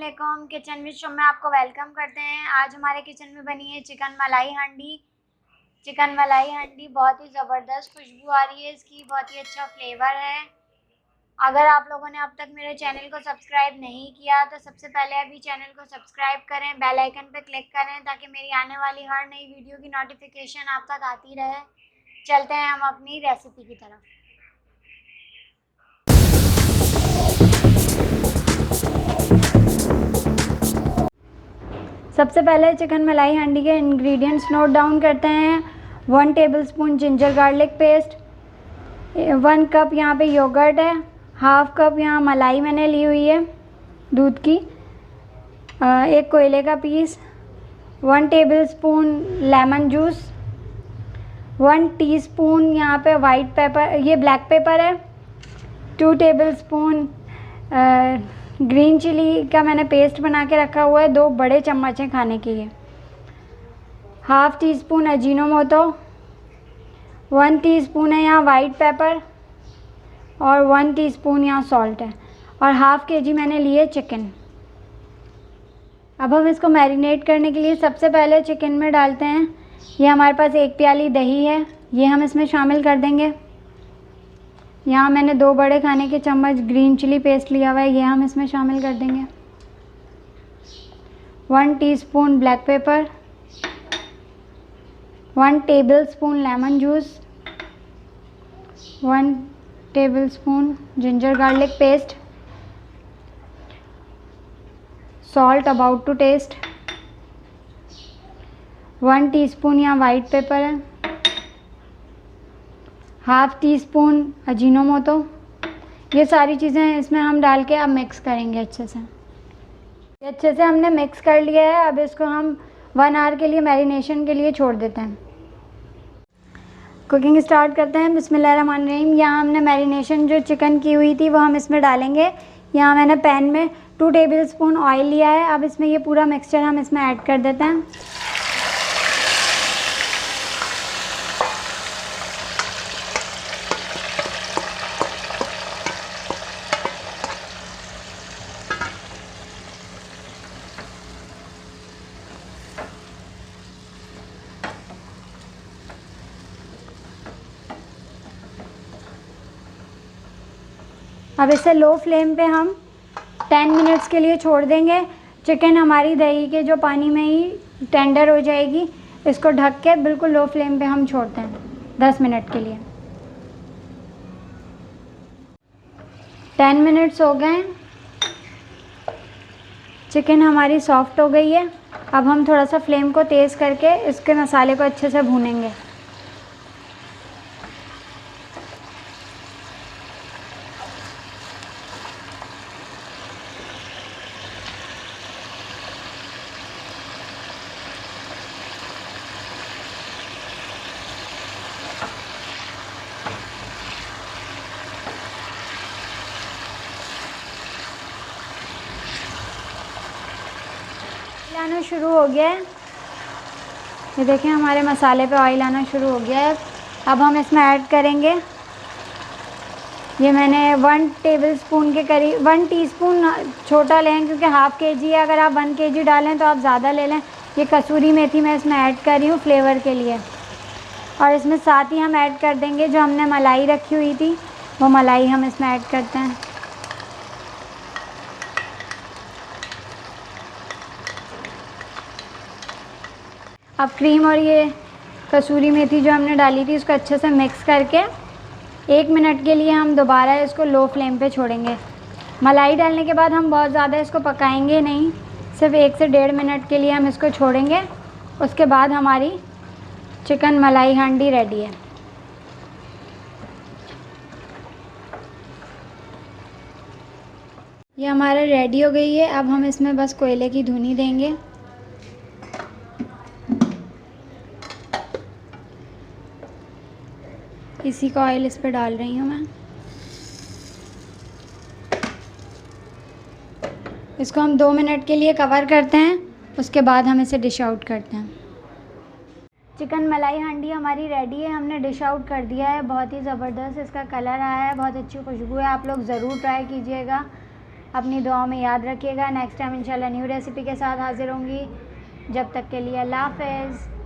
अस्सलामुअलैकुम। Kitchen with शुम में आपको वेलकम करते हैं। आज हमारे किचन में बनी है चिकन मलाई हांडी। चिकन मलाई हांडी बहुत ही ज़बरदस्त खुशबू आ रही है इसकी, बहुत ही अच्छा फ्लेवर है। अगर आप लोगों ने अब तक मेरे चैनल को सब्सक्राइब नहीं किया तो सबसे पहले अभी चैनल को सब्सक्राइब करें, बेल आइकन पर क्लिक करें ताकि मेरी आने वाली हर नई वीडियो की नोटिफिकेशन आप तक आती रहे। चलते हैं हम अपनी रेसिपी की तरफ। सबसे पहले चिकन मलाई हांडी के इंग्रेडिएंट्स नोट डाउन करते हैं। 1 tablespoon ginger garlic paste, 1 cup यहाँ पे योगर्ट है, हाफ कप यहाँ मलाई मैंने ली हुई है दूध की, 1 कोयले का piece, 1 tablespoon lemon juice, 1 teaspoon यहाँ पे वाइट पेपर, ये ब्लैक पेपर है, 2 टेबलस्पून ग्रीन चिली का मैंने पेस्ट बना के रखा हुआ है, 2 बड़े चम्मच हैं खाने के लिए, half teaspoon Ajinomoto, 1 teaspoon है यहाँ वाइट पेपर और 1 टीस्पून यहाँ सॉल्ट है और हाफ केजी मैंने लिए चिकन। अब हम इसको मैरिनेट करने के लिए सबसे पहले चिकन में डालते हैं। ये हमारे पास 1 प्याली दही है, ये हम इसमें शामिल कर देंगे। यहाँ मैंने 2 बड़े खाने के चम्मच ग्रीन चिली पेस्ट लिया हुआ है, ये हम इसमें शामिल कर देंगे। 1 teaspoon black pepper, 1 tablespoon lemon juice, 1 tablespoon ginger garlic paste, salt about to taste, 1 teaspoon यहाँ वाइट पेपर है, हाफ टी स्पून अजीनोमोटो। ये सारी चीज़ें इसमें हम डाल के अब मिक्स करेंगे अच्छे से। अच्छे से हमने मिक्स कर लिया है। अब इसको हम 1 आवर के लिए मैरिनेशन के लिए छोड़ देते हैं। कुकिंग स्टार्ट करते हैं। बिस्मिल्लाहिर्रहमानिर्रहीम। यहाँ हमने मैरिनेशन जो चिकन की हुई थी वो हम इसमें डालेंगे। यहाँ मैंने पैन में 2 टेबलस्पून ऑयल लिया है। अब इसमें ये पूरा मिक्सचर हम इसमें ऐड कर देते हैं। अब इसे लो फ्लेम पे हम 10 मिनट्स के लिए छोड़ देंगे। चिकन हमारी दही के जो पानी में ही टेंडर हो जाएगी। इसको ढक के बिल्कुल लो फ्लेम पे हम छोड़ते हैं 10 मिनट के लिए। 10 मिनट्स हो गए, चिकन हमारी सॉफ्ट हो गई है। अब हम थोड़ा सा फ्लेम को तेज़ करके इसके मसाले को अच्छे से भूनेंगे। आना शुरू हो गया है। ये देखें हमारे मसाले पे ऑयल आना शुरू हो गया है। अब हम इसमें ऐड करेंगे, ये मैंने 1 टेबलस्पून के करीब 1 टीस्पून छोटा लें क्योंकि हाफ केजी है। अगर आप 1 केजी डालें तो आप ज़्यादा ले लें। ये कसूरी मेथी मैं इसमें ऐड कर रही हूँ फ्लेवर के लिए। और इसमें साथ ही हम ऐड कर देंगे जो हमने मलाई रखी हुई थी, वो मलाई हम इसमें ऐड करते हैं। अब क्रीम और ये कसूरी मेथी जो हमने डाली थी उसको अच्छे से मिक्स करके 1 मिनट के लिए हम दोबारा इसको लो फ्लेम पे छोड़ेंगे। मलाई डालने के बाद हम बहुत ज़्यादा इसको पकाएंगे नहीं, सिर्फ 1 से 1.5 मिनट के लिए हम इसको छोड़ेंगे। उसके बाद हमारी चिकन मलाई हांडी रेडी है। ये हमारा रेडी हो गई है। अब हम इसमें बस कोयले की धुनी देंगे। इसी का ऑयल इस पर डाल रही हूँ मैं। इसको हम 2 मिनट के लिए कवर करते हैं, उसके बाद हम इसे डिश आउट करते हैं। चिकन मलाई हांडी हमारी रेडी है, हमने डिश आउट कर दिया है। बहुत ही ज़बरदस्त इसका कलर आया है, बहुत अच्छी खुशबू है। आप लोग ज़रूर ट्राई कीजिएगा। अपनी दुआओं में याद रखिएगा। नेक्स्ट टाइम इंशाल्लाह न्यू रेसिपी के साथ हाजिर होंगी। जब तक के लिए अल्लाह हाफ़िज़।